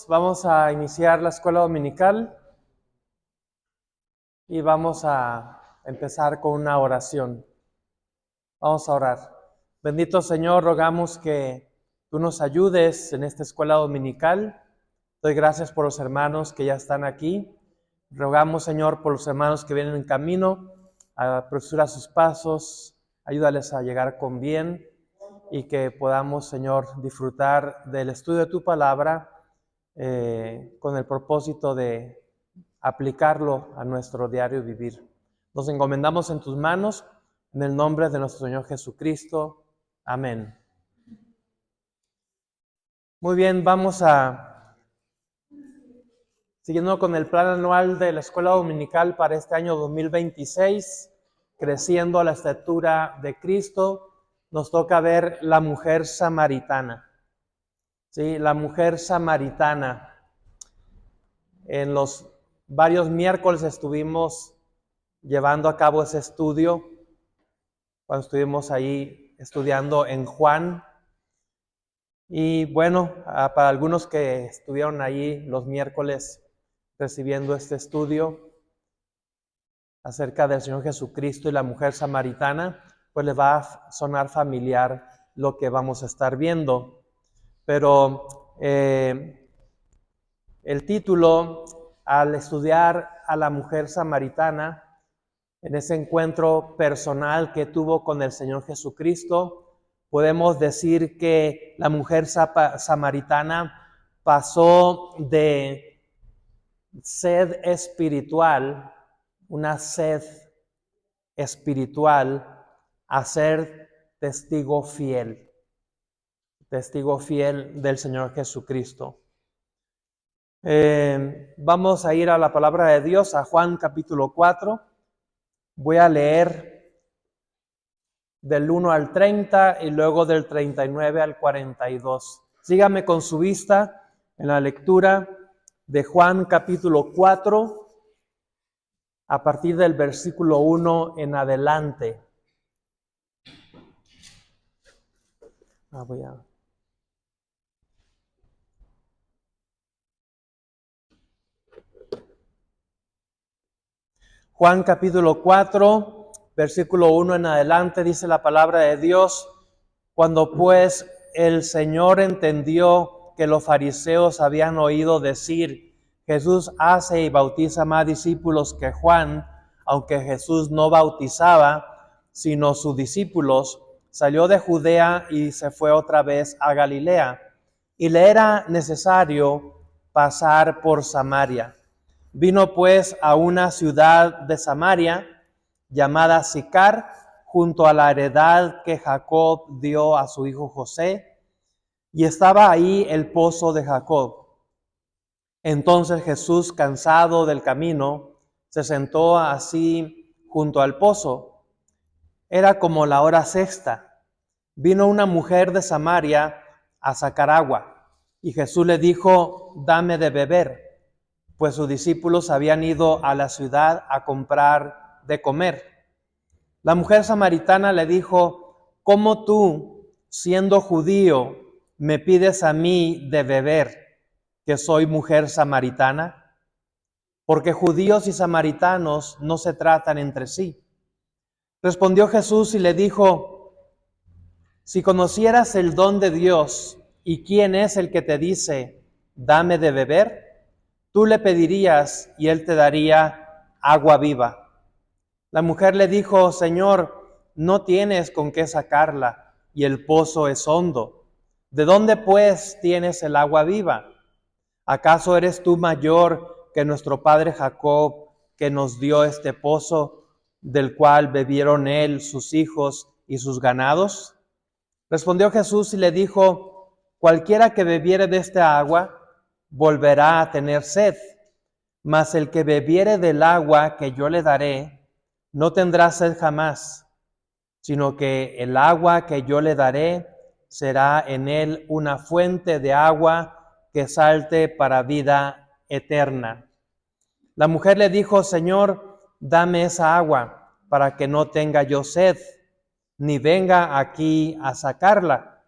Vamos a iniciar la escuela dominical y vamos a empezar con una oración. Vamos a orar. Bendito Señor, rogamos que tú nos ayudes en esta escuela dominical. Doy gracias por los hermanos que ya están aquí. Rogamos, Señor, por los hermanos que vienen en camino, apresura sus pasos, ayúdales a llegar con bien y que podamos, Señor, disfrutar del estudio de tu palabra con el propósito de aplicarlo a nuestro diario vivir. Nos encomendamos en tus manos, en el nombre de nuestro Señor Jesucristo. Amén. Muy bien, siguiendo con el plan anual de la escuela dominical para este año 2026, creciendo a la estatura de Cristo, nos toca ver la mujer samaritana. Sí, la mujer samaritana. En los varios miércoles estuvimos llevando a cabo ese estudio, cuando estuvimos ahí estudiando en Juan. Y bueno, para algunos que estuvieron ahí los miércoles recibiendo este estudio acerca del Señor Jesucristo y la mujer samaritana, pues les va a sonar familiar lo que vamos a estar viendo. Pero el título, al estudiar a la mujer samaritana, en ese encuentro personal que tuvo con el Señor Jesucristo, podemos decir que la mujer samaritana pasó de sed espiritual, una sed espiritual, a ser testigo fiel del Señor Jesucristo. Vamos a ir a la palabra de Dios, a Juan capítulo 4. Voy a leer del 1 al 30 y luego del 39 al 42. Sígame con su vista en la lectura de Juan capítulo 4, a partir del versículo 1 en adelante. Juan capítulo 4, versículo 1 en adelante, dice la palabra de Dios: cuando pues el Señor entendió que los fariseos habían oído decir: Jesús hace y bautiza más discípulos que Juan, aunque Jesús no bautizaba, sino sus discípulos, salió de Judea y se fue otra vez a Galilea, y le era necesario pasar por Samaria. Vino pues a una ciudad de Samaria llamada Sicar, junto a la heredad que Jacob dio a su hijo José, y estaba ahí el pozo de Jacob. Entonces Jesús, cansado del camino, se sentó así junto al pozo. Era como la hora sexta. Vino una mujer de Samaria a sacar agua, y Jesús le dijo: dame de beber, pues sus discípulos habían ido a la ciudad a comprar de comer. La mujer samaritana le dijo: ¿cómo tú, siendo judío, me pides a mí de beber, que soy mujer samaritana? Porque judíos y samaritanos no se tratan entre sí. Respondió Jesús y le dijo: si conocieras el don de Dios y quién es el que te dice: dame de beber, tú le pedirías y él te daría agua viva. La mujer le dijo: Señor, no tienes con qué sacarla y el pozo es hondo. ¿De dónde pues tienes el agua viva? ¿Acaso eres tú mayor que nuestro padre Jacob, que nos dio este pozo, del cual bebieron él, sus hijos y sus ganados? Respondió Jesús y le dijo: cualquiera que bebiere de esta agua volverá a tener sed, mas el que bebiere del agua que yo le daré no tendrá sed jamás, sino que el agua que yo le daré será en él una fuente de agua que salte para vida eterna. La mujer le dijo: Señor, dame esa agua para que no tenga yo sed, ni venga aquí a sacarla.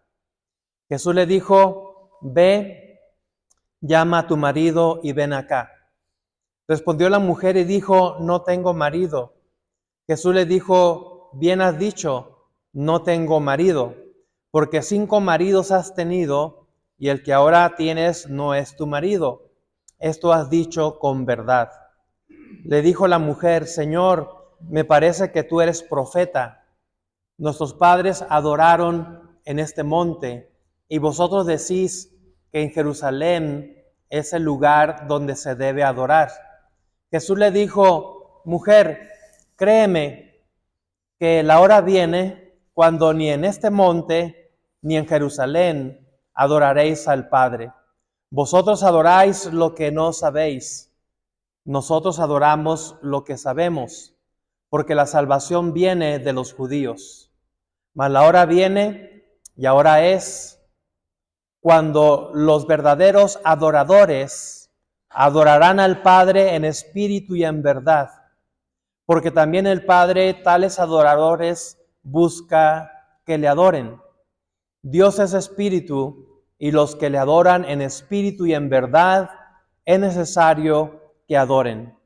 Jesús le dijo: ve, llama a tu marido y ven acá. Respondió la mujer y dijo, no tengo marido. Jesús le dijo, bien has dicho, no tengo marido, porque 5 maridos has tenido y el que ahora tienes no es tu marido. Esto has dicho con verdad. Le dijo la mujer, Señor, me parece que tú eres profeta. Nuestros padres adoraron en este monte y vosotros decís que en Jerusalén es el lugar donde se debe adorar. Jesús le dijo, mujer, créeme que la hora viene cuando ni en este monte ni en Jerusalén adoraréis al Padre. Vosotros adoráis lo que no sabéis. Nosotros adoramos lo que sabemos, porque la salvación viene de los judíos. Mas la hora viene y ahora es cuando los verdaderos adoradores adorarán al Padre en espíritu y en verdad, porque también el Padre tales adoradores busca que le adoren. Dios es espíritu y los que le adoran en espíritu y en verdad es necesario que adoren.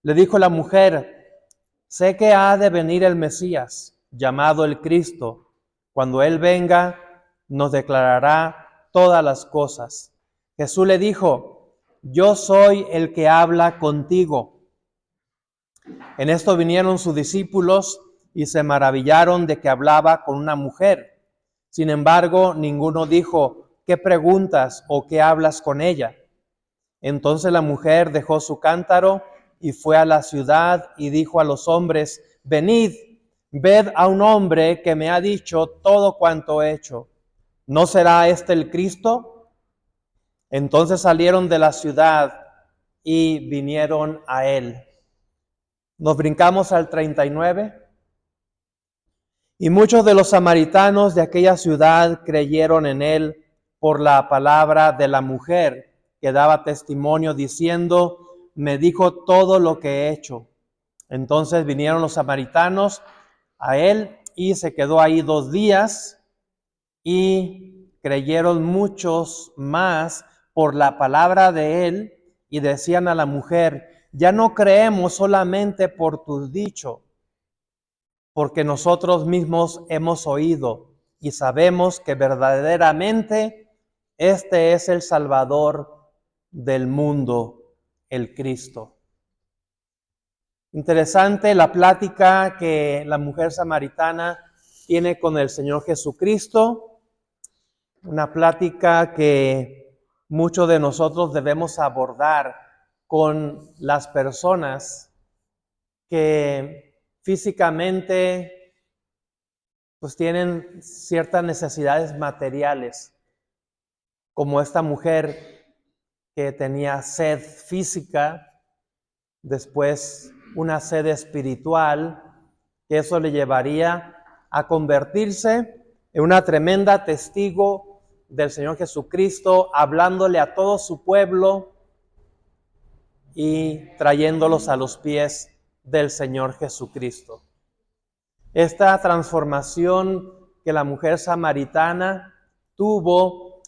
Le dijo la mujer, sé que ha de venir el Mesías, llamado el Cristo. Cuando Él venga, nos declarará todas las cosas. Jesús le dijo, yo soy el que habla contigo. En esto vinieron sus discípulos y se maravillaron de que hablaba con una mujer. Sin embargo, ninguno dijo, ¿qué preguntas o qué hablas con ella? Entonces la mujer dejó su cántaro y fue a la ciudad y dijo a los hombres, venid, ved a un hombre que me ha dicho todo cuanto he hecho. ¿No será este el Cristo? Entonces salieron de la ciudad y vinieron a él. Nos brincamos al 39. Y muchos de los samaritanos de aquella ciudad creyeron en él por la palabra de la mujer que daba testimonio diciendo, me dijo todo lo que he hecho. Entonces vinieron los samaritanos a él y se quedó ahí 2 días y creyeron muchos más por la palabra de él y decían a la mujer, ya no creemos solamente por tu dicho, porque nosotros mismos hemos oído y sabemos que verdaderamente este es el Salvador del mundo, el Cristo. Interesante la plática que la mujer samaritana tiene con el Señor Jesucristo, una plática que muchos de nosotros debemos abordar con las personas que físicamente pues tienen ciertas necesidades materiales, como esta mujer que tenía sed física, después una sed espiritual, que eso le llevaría a convertirse en una tremenda testigo del Señor Jesucristo, hablándole a todo su pueblo y trayéndolos a los pies del Señor Jesucristo. Esta transformación que la mujer samaritana tuvo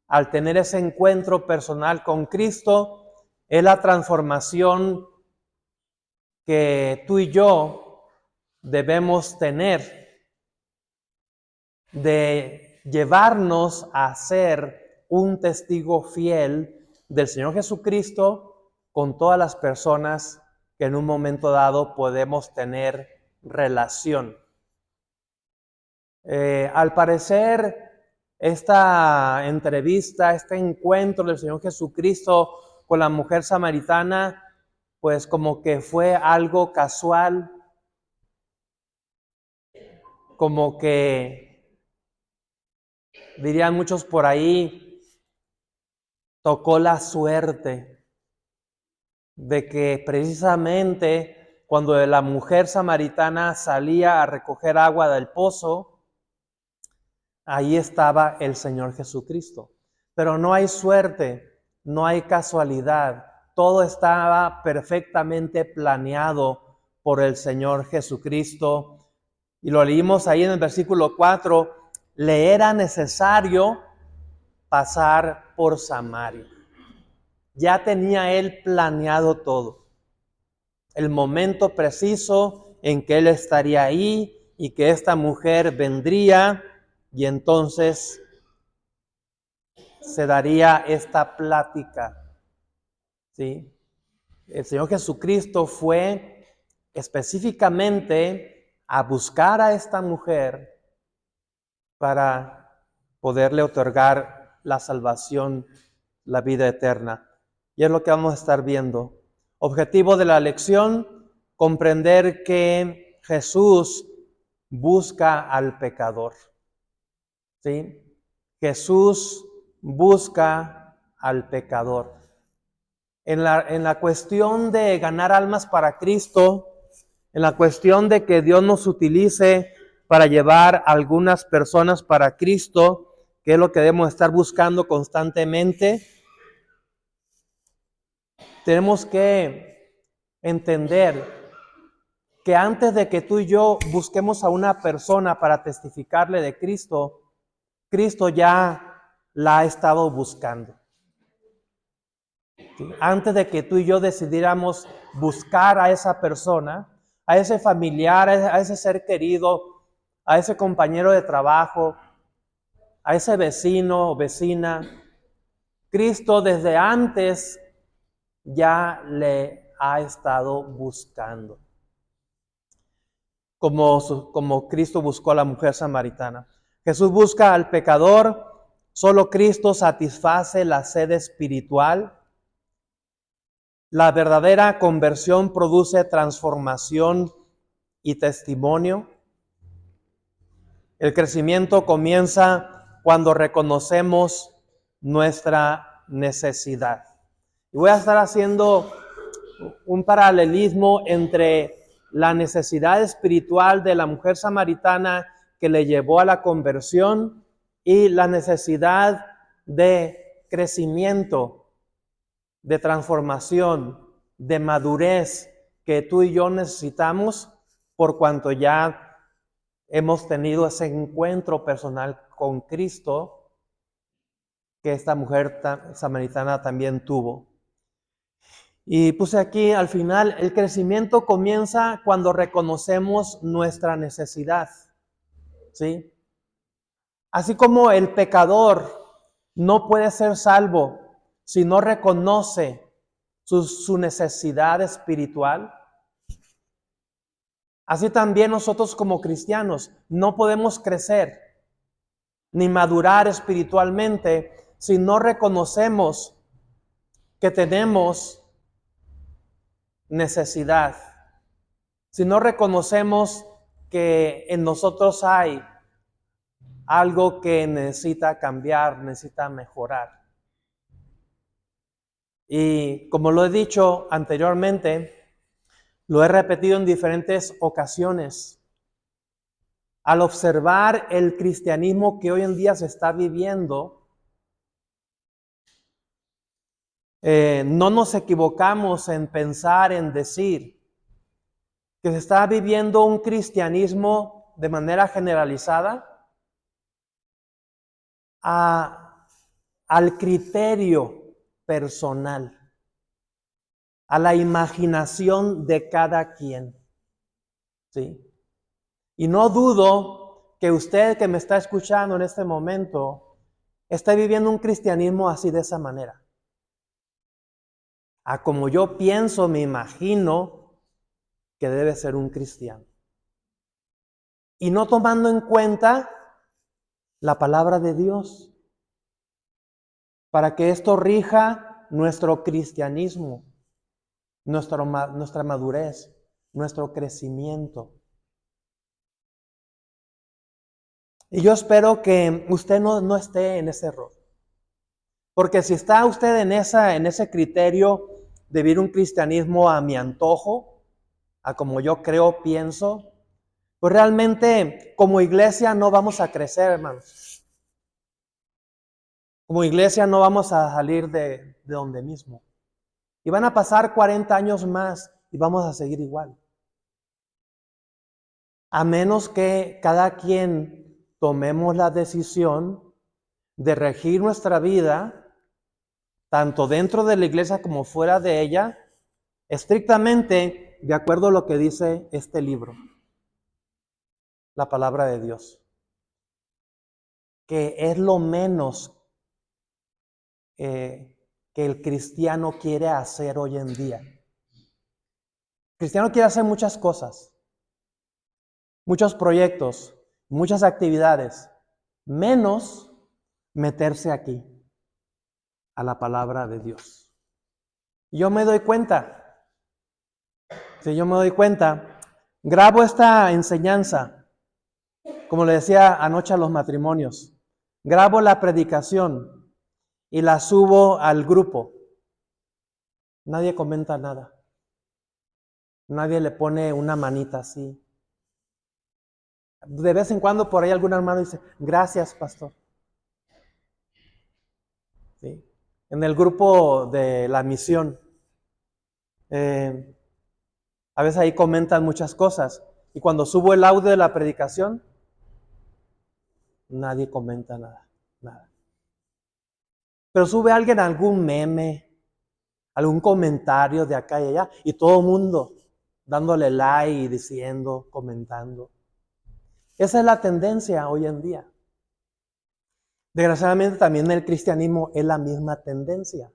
al tener ese encuentro personal con Cristo es la transformación que tú y yo debemos tener, de llevarnos a ser un testigo fiel del Señor Jesucristo con todas las personas que en un momento dado podemos tener relación. Al parecer, esta entrevista, este encuentro del Señor Jesucristo con la mujer samaritana, pues como que fue algo casual, como que, dirían muchos por ahí, tocó la suerte de que precisamente cuando la mujer samaritana salía a recoger agua del pozo, ahí estaba el Señor Jesucristo. Pero no hay suerte, no hay casualidad. Todo estaba perfectamente planeado por el Señor Jesucristo. Y lo leímos ahí en el versículo 4. Le era necesario pasar por Samaria. ya tenía él planeado todo. El momento preciso en que él estaría ahí y que esta mujer vendría, y entonces se daría esta plática, ¿sí? El Señor Jesucristo fue específicamente a buscar a esta mujer para poderle otorgar la salvación, la vida eterna. Y es lo que vamos a estar viendo. Objetivo de la lección: comprender que Jesús busca al pecador. ¿Sí? Jesús busca al pecador. En la cuestión de ganar almas para Cristo, en la cuestión de que Dios nos utilice para llevar a algunas personas para Cristo, que es lo que debemos estar buscando constantemente, tenemos que entender que antes de que tú y yo busquemos a una persona para testificarle de Cristo, Cristo ya la ha estado buscando. ¿Sí? Antes de que tú y yo decidiéramos buscar a esa persona, a ese familiar, a ese ser querido, a ese compañero de trabajo, a ese vecino o vecina, Cristo desde antes ya le ha estado buscando. Como Cristo buscó a la mujer samaritana. Jesús busca al pecador, solo Cristo satisface la sed espiritual. La verdadera conversión produce transformación y testimonio. El crecimiento comienza cuando reconocemos nuestra necesidad. Y voy a estar haciendo un paralelismo entre la necesidad espiritual de la mujer samaritana que le llevó a la conversión y la necesidad de crecimiento, de transformación, de madurez que tú y yo necesitamos por cuanto ya hemos tenido ese encuentro personal con Cristo que esta mujer samaritana también tuvo. Y puse aquí al final, el crecimiento comienza cuando reconocemos nuestra necesidad, ¿sí? Así como el pecador no puede ser salvo si no reconoce su necesidad espiritual, así también nosotros como cristianos no podemos crecer ni madurar espiritualmente si no reconocemos que tenemos necesidad. Si no reconocemos que en nosotros hay algo que necesita cambiar, necesita mejorar. Y como lo he dicho anteriormente, lo he repetido en diferentes ocasiones. Al observar el cristianismo que hoy en día se está viviendo, no nos equivocamos en pensar, en decir que se está viviendo un cristianismo de manera generalizada al criterio personal, a la imaginación de cada quien, ¿sí? Y no dudo que usted que me está escuchando en este momento esté viviendo un cristianismo así de esa manera. A como yo pienso, me imagino que debe ser un cristiano. Y no tomando en cuenta la palabra de Dios, para que esto rija nuestro cristianismo, nuestra madurez, nuestro crecimiento. Y yo espero que usted no esté en ese error. Porque si está usted en ese criterio de vivir un cristianismo a mi antojo, a como yo creo, pienso, pues realmente como iglesia no vamos a crecer, hermanos. Como iglesia no vamos a salir de donde mismo. Y van a pasar 40 años más y vamos a seguir igual. A menos que cada quien tomemos la decisión de regir nuestra vida tanto dentro de la iglesia como fuera de ella, estrictamente de acuerdo a lo que dice este libro, la palabra de Dios, que es lo menos que el cristiano quiere hacer hoy en día. El cristiano quiere hacer muchas cosas, muchos proyectos, muchas actividades, menos meterse aquí a la palabra de Dios. Yo me doy cuenta, si yo me doy cuenta, grabo esta enseñanza, como le decía anoche a los matrimonios, grabo la predicación y la subo al grupo. Nadie comenta nada. Nadie le pone una manita así. De vez en cuando por ahí algún hermano dice, gracias, pastor. ¿Sí? En el grupo de la misión, a veces ahí comentan muchas cosas. Y cuando subo el audio de la predicación, nadie comenta nada, nada. Pero sube alguien algún meme, algún comentario de acá y allá, y todo el mundo dándole like y diciendo, comentando. Esa es la tendencia hoy en día. Desgraciadamente también en el cristianismo es la misma tendencia.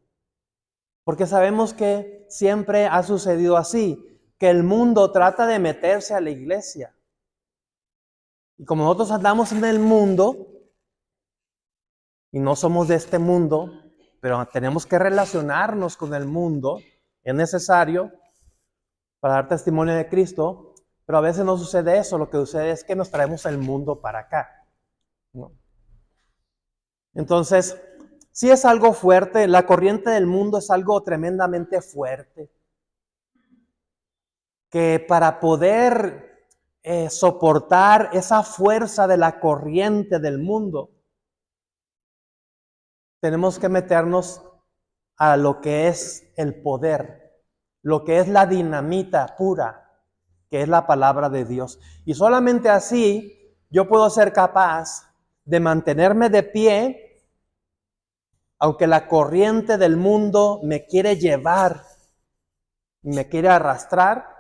Porque sabemos que siempre ha sucedido así, que el mundo trata de meterse a la iglesia. Y como nosotros andamos en el mundo, y no somos de este mundo, pero tenemos que relacionarnos con el mundo, es necesario para dar testimonio de Cristo, pero a veces no sucede eso, lo que sucede es que nos traemos el mundo para acá, ¿no? Entonces, sí es algo fuerte, la corriente del mundo es algo tremendamente fuerte, que para poder soportar esa fuerza de la corriente del mundo, tenemos que meternos a lo que es el poder, lo que es la dinamita pura, que es la palabra de Dios. Y solamente así yo puedo ser capaz de mantenerme de pie, aunque la corriente del mundo me quiere llevar, me quiere arrastrar,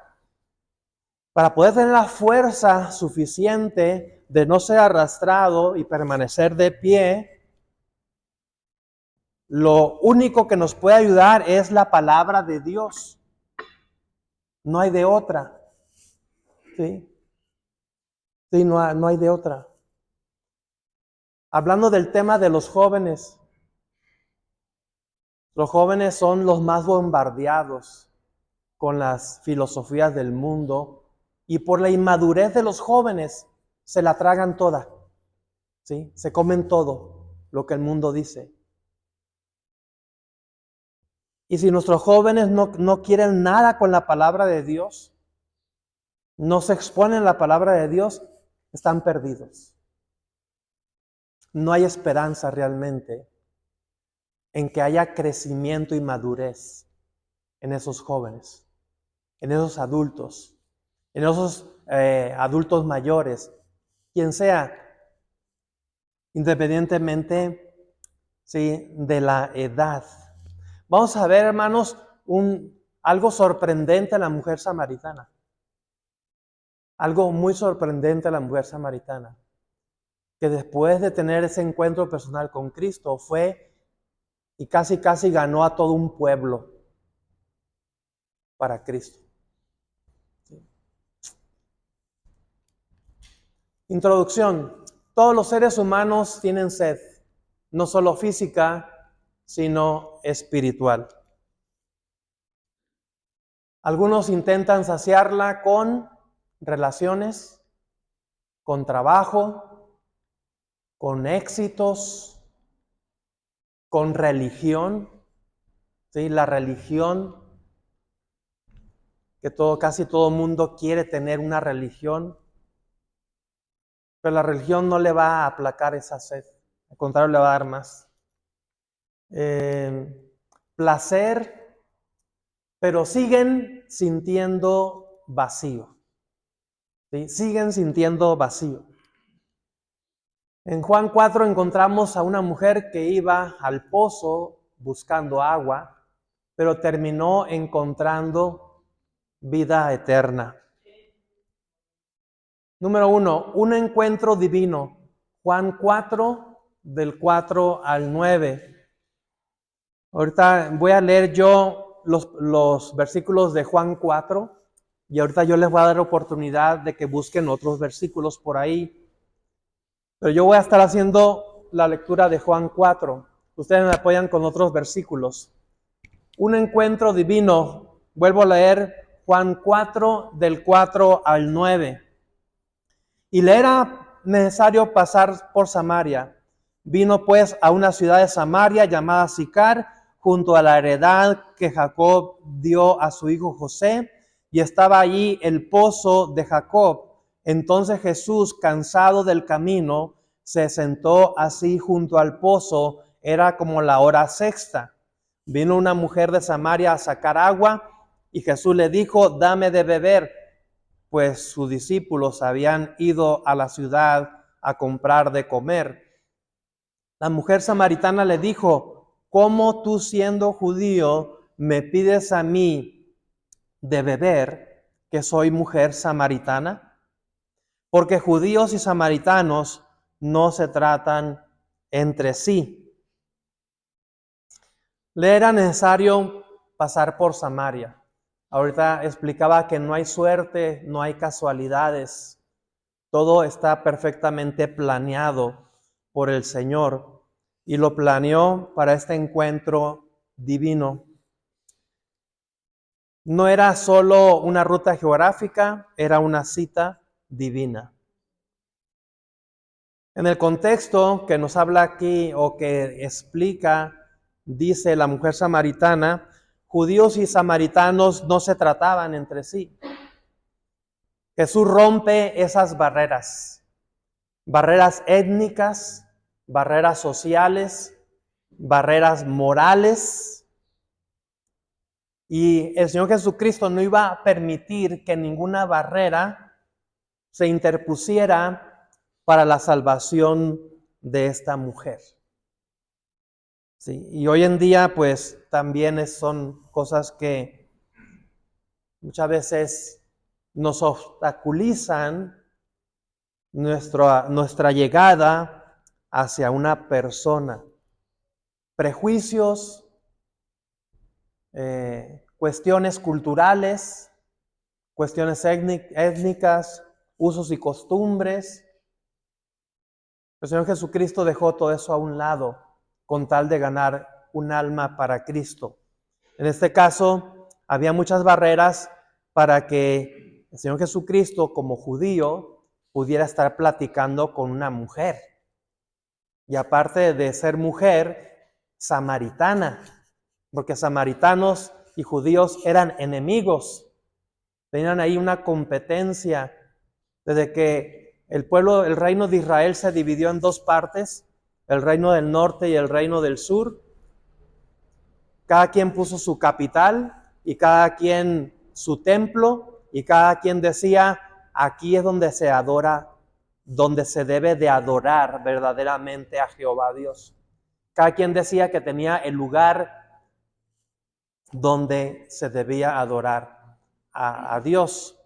para poder tener la fuerza suficiente de no ser arrastrado y permanecer de pie. Lo único que nos puede ayudar es la palabra de Dios. No hay de otra. ¿Sí? Sí, no hay de otra. Hablando del tema de los jóvenes son los más bombardeados con las filosofías del mundo y por la inmadurez de los jóvenes se la tragan toda. ¿Sí? Se comen todo lo que el mundo dice. Y si nuestros jóvenes no quieren nada con la palabra de Dios, no se exponen a la palabra de Dios, están perdidos. No hay esperanza realmente en que haya crecimiento y madurez en esos jóvenes, en esos adultos, en esos adultos mayores, quien sea, independientemente, ¿sí?, de la edad. Vamos a ver, hermanos, algo sorprendente en la mujer samaritana. Algo muy sorprendente en la mujer samaritana. Que después de tener ese encuentro personal con Cristo fue y casi ganó a todo un pueblo para Cristo. ¿Sí? Introducción. Todos los seres humanos tienen sed, no solo física, sino espiritual. Algunos intentan saciarla con relaciones, con trabajo, con éxitos, con religión. ¿Sí? La religión, que casi todo mundo quiere tener una religión, pero la religión no le va a aplacar esa sed, al contrario le va a dar más. Placer, pero siguen sintiendo vacío. ¿Sí? Siguen sintiendo vacío. En Juan 4 encontramos a una mujer que iba al pozo buscando agua, pero terminó encontrando vida eterna. Número 1, un encuentro divino. Juan 4, del 4 al 9. Ahorita voy a leer yo los versículos de Juan 4 y ahorita yo les voy a dar oportunidad de que busquen otros versículos por ahí. Pero yo voy a estar haciendo la lectura de Juan 4. Ustedes me apoyan con otros versículos. Un encuentro divino. Vuelvo a leer Juan 4, del 4 al 9. Y le era necesario pasar por Samaria. Vino pues a una ciudad de Samaria llamada Sicar, junto a la heredad que Jacob dio a su hijo José, y estaba allí el pozo de Jacob. Entonces Jesús, cansado del camino, se sentó así junto al pozo. Era como la hora sexta. Vino una mujer de Samaria a sacar agua, y Jesús le dijo: dame de beber, pues sus discípulos habían ido a la ciudad a comprar de comer. La mujer samaritana le dijo: ¿cómo tú, siendo judío, me pides a mí de beber, que soy mujer samaritana? Porque judíos y samaritanos no se tratan entre sí. Le era necesario pasar por Samaria. Ahorita explicaba que no hay suerte, no hay casualidades. Todo está perfectamente planeado por el Señor y lo planeó para este encuentro divino. No era solo una ruta geográfica, era una cita divina. En el contexto que nos habla aquí o que explica, dice la mujer samaritana, judíos y samaritanos no se trataban entre sí. Jesús rompe esas barreras étnicas, barreras sociales, barreras morales. Y el Señor Jesucristo no iba a permitir que ninguna barrera se interpusiera para la salvación de esta mujer. Sí, y hoy en día pues también son cosas que muchas veces nos obstaculizan nuestra llegada hacia una persona. Prejuicios, cuestiones culturales, cuestiones étnicas, usos y costumbres. El Señor Jesucristo dejó todo eso a un lado con tal de ganar un alma para Cristo. En este caso, había muchas barreras para que el Señor Jesucristo, como judío, pudiera estar platicando con una mujer. Y aparte de ser mujer, samaritana, porque samaritanos y judíos eran enemigos. Tenían ahí una competencia. Desde que el reino de Israel se dividió en dos partes, el reino del norte y el reino del sur, cada quien puso su capital y cada quien su templo, y cada quien decía: aquí es donde se adora, donde se debe de adorar verdaderamente a Jehová Dios. Cada quien decía que tenía el lugar donde se debía adorar a Dios.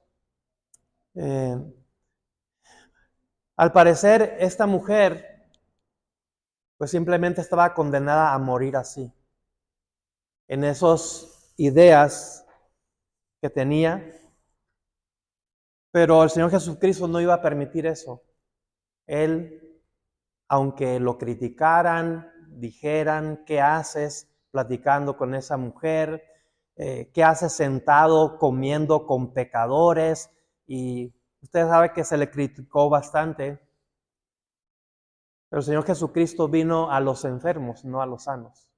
Al parecer, esta mujer pues simplemente estaba condenada a morir así, en esas ideas que tenía. Pero el Señor Jesucristo no iba a permitir eso. Él, aunque lo criticaran, dijeran: ¿qué haces platicando con esa mujer? ¿Qué haces sentado comiendo con pecadores? Y usted sabe que se le criticó bastante. Pero el Señor Jesucristo vino a los enfermos, no a los sanos,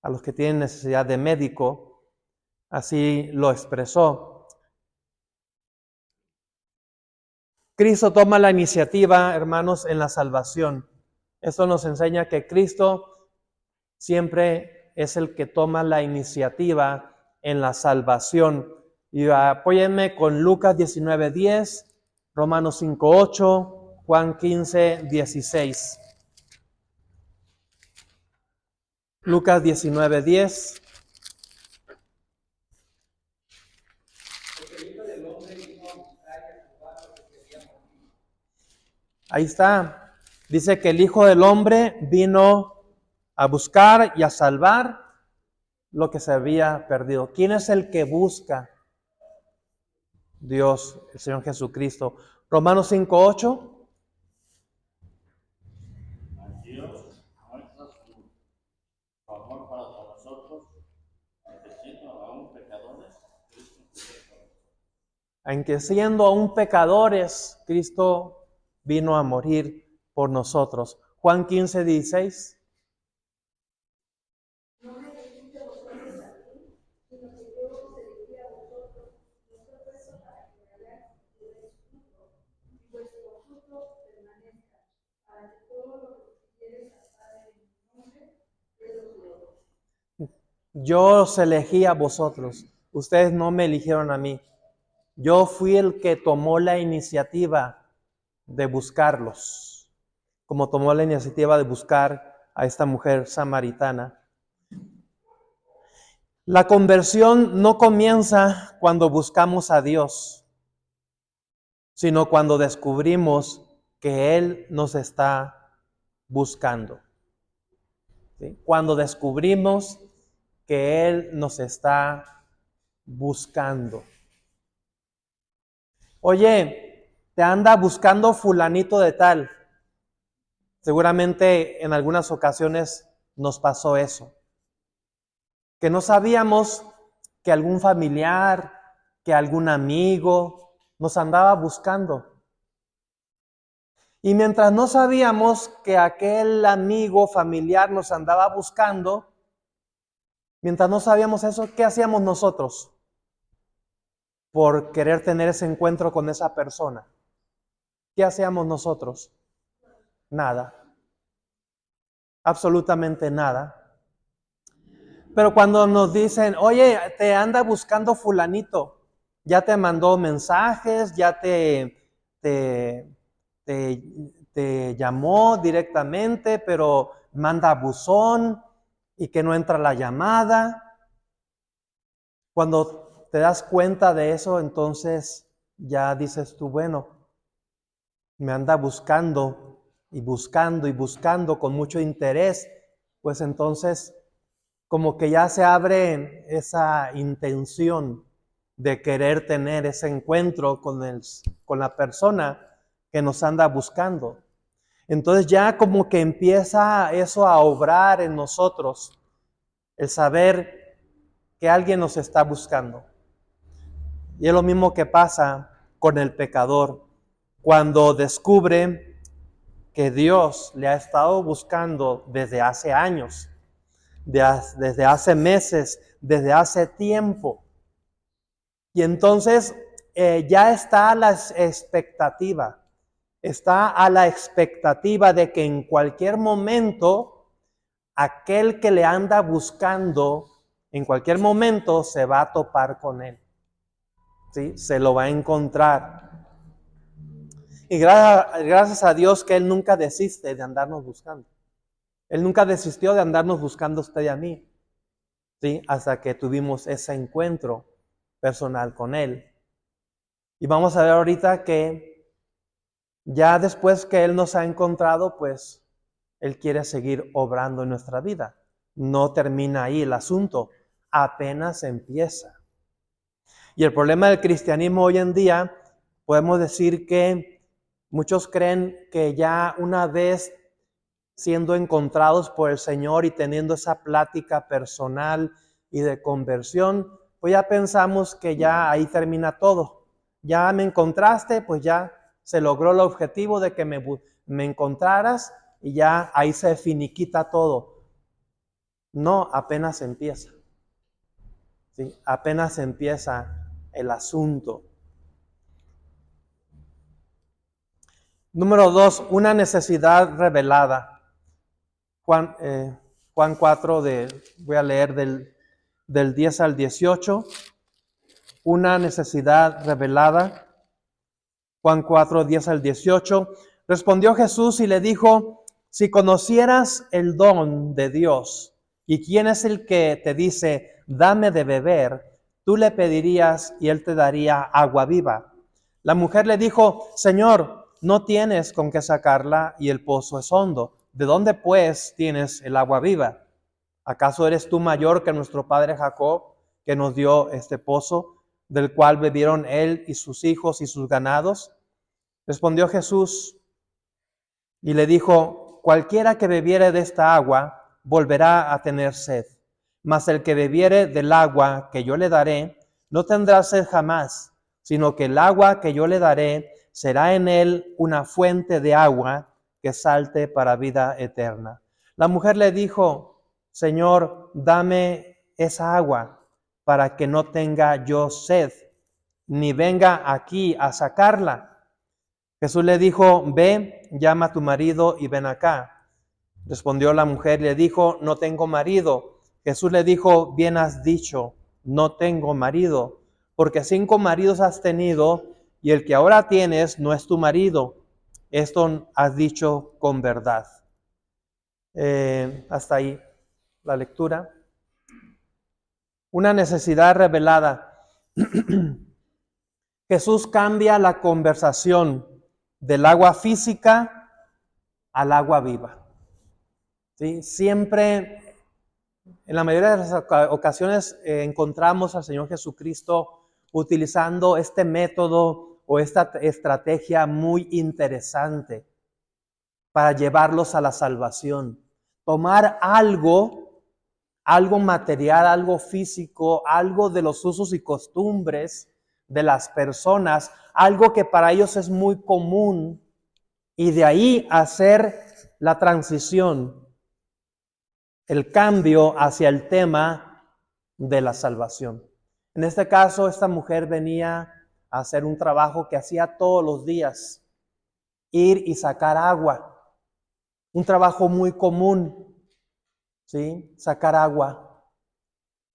a los que tienen necesidad de médico. Así lo expresó. Cristo toma la iniciativa, hermanos, en la salvación. Esto nos enseña que Cristo siempre es el que toma la iniciativa en la salvación. Y apóyenme con Lucas 19:10, Romanos 5:8, Juan 15:16. Lucas 19:10. Ahí está. Dice que el Hijo del Hombre vino a buscar y a salvar lo que se había perdido. ¿Quién es el que busca? Dios, el Señor Jesucristo. Romanos 5:8. Dios muestra su amor para nosotros, que siendo aún pecadores, Cristo murió por nosotros. En que siendo aún pecadores, Cristo vino a morir por nosotros. Juan 15:16. Yo os elegí a vosotros, ustedes no me eligieron a mí. Yo fui el que tomó la iniciativa de buscarlos, como tomó la iniciativa de buscar a esta mujer samaritana. La conversión no comienza cuando buscamos a Dios, sino cuando descubrimos que Él nos está buscando. ¿Sí? Cuando descubrimos que Él nos está buscando. Oye, te anda buscando fulanito de tal. Seguramente en algunas ocasiones nos pasó eso. Que no sabíamos que algún familiar, que algún amigo nos andaba buscando. Y mientras no sabíamos que aquel amigo familiar nos andaba buscando, mientras no sabíamos eso, ¿qué hacíamos nosotros por querer tener ese encuentro con esa persona? ¿Qué hacíamos nosotros? Nada. Absolutamente nada. Pero cuando nos dicen, oye, te anda buscando fulanito, ya te mandó mensajes, ya te llamó directamente, pero manda buzón y que no entra la llamada. Cuando te das cuenta de eso, entonces ya dices tú, bueno, me anda buscando y buscando y buscando con mucho interés, pues entonces como que ya se abre esa intención de querer tener ese encuentro con la persona que nos anda buscando. Entonces ya como que empieza eso a obrar en nosotros, el saber que alguien nos está buscando. Y es lo mismo que pasa con el pecador. Cuando descubre que Dios le ha estado buscando desde hace años, desde hace meses, desde hace tiempo. Y entonces ya está a la expectativa, está a la expectativa de que en cualquier momento aquel que le anda buscando, en cualquier momento se va a topar con él. ¿Sí? Se lo va a encontrar. Y gracias a Dios que Él nunca desiste de andarnos buscando. Él nunca desistió de andarnos buscando a usted y a mí. ¿Sí? Hasta que tuvimos ese encuentro personal con Él. Y vamos a ver ahorita que ya después que Él nos ha encontrado, pues Él quiere seguir obrando en nuestra vida. No termina ahí el asunto, apenas empieza. Y el problema del cristianismo hoy en día, podemos decir que muchos creen que ya una vez siendo encontrados por el Señor y teniendo esa plática personal y de conversión, pues ya pensamos que ya ahí termina todo. Ya me encontraste, pues ya se logró el objetivo de que me encontraras y ya ahí se finiquita todo. No, apenas empieza. ¿Sí? Apenas empieza el asunto. Número 2, una necesidad revelada. Juan 4, voy a leer del 10 al 18. Una necesidad revelada. Juan 4, 10 al 18. Respondió Jesús y le dijo, si conocieras el don de Dios ¿Y quién es el que te dice, dame de beber? Tú le pedirías y él te daría agua viva. La mujer le dijo, Señor, no tienes con qué sacarla y el pozo es hondo. ¿De dónde pues tienes el agua viva? ¿Acaso eres tú mayor que nuestro padre Jacob, que nos dio este pozo, del cual bebieron él y sus hijos y sus ganados? Respondió Jesús y le dijo, cualquiera que bebiere de esta agua volverá a tener sed, mas el que bebiere del agua que yo le daré no tendrá sed jamás, sino que el agua que yo le daré será en él una fuente de agua que salte para vida eterna. La mujer le dijo, Señor, dame esa agua para que no tenga yo sed, ni venga aquí a sacarla. Jesús le dijo, ve, llama a tu marido y ven acá. Respondió la mujer y le dijo, no tengo marido. Jesús le dijo, bien has dicho, no tengo marido, porque 5 maridos has tenido y el que ahora tienes no es tu marido. Esto has dicho con verdad. Hasta ahí la lectura. Una necesidad revelada. Jesús cambia la conversación del agua física al agua viva. ¿Sí? Siempre, en la mayoría de las ocasiones, encontramos al Señor Jesucristo utilizando este método o esta estrategia muy interesante para llevarlos a la salvación. Tomar algo material, algo físico, algo de los usos y costumbres de las personas, algo que para ellos es muy común, y de ahí hacer la transición, el cambio hacia el tema de la salvación. En este caso, esta mujer venía a hacer un trabajo que hacía todos los días, ir y sacar agua, un trabajo muy común, ¿sí? Sacar agua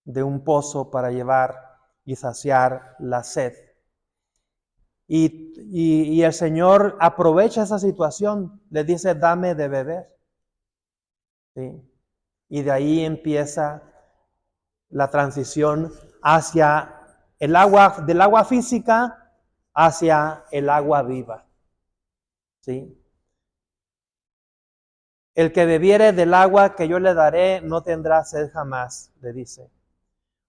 de un pozo para llevar y saciar la sed. Y el Señor aprovecha esa situación, le dice, dame de beber. ¿Sí? Y de ahí empieza la transición hacia el agua, del agua física hacia el agua viva. ¿Sí? El que bebiere del agua que yo le daré no tendrá sed jamás, le dice.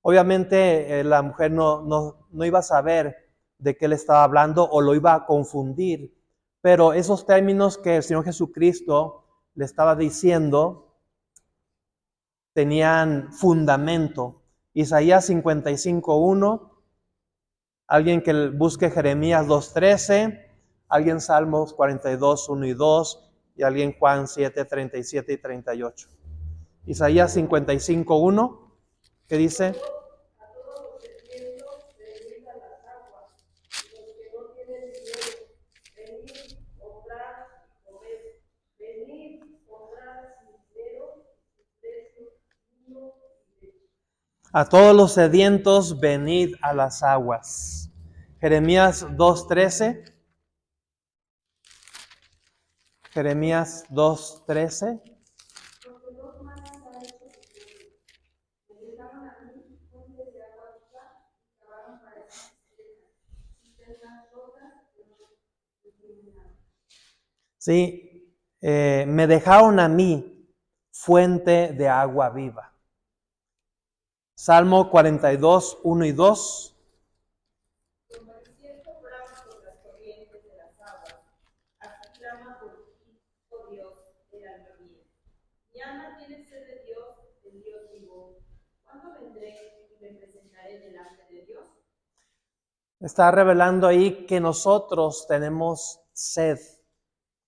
Obviamente la mujer no iba a saber de qué le estaba hablando o lo iba a confundir, pero esos términos que el Señor Jesucristo le estaba diciendo tenían fundamento. Isaías 55:1, alguien que busque Jeremías 2:13, alguien Salmos 42:1 y 2, y alguien Juan 7:37 y 38. Isaías 55:1, ¿qué dice? A todos los sedientos, venid a las aguas. Jeremías 2:13. Jeremías 2:13. Sí, me dejaron a mí fuente de agua viva. Salmo 42:1 y 2. Está revelando ahí que nosotros tenemos sed,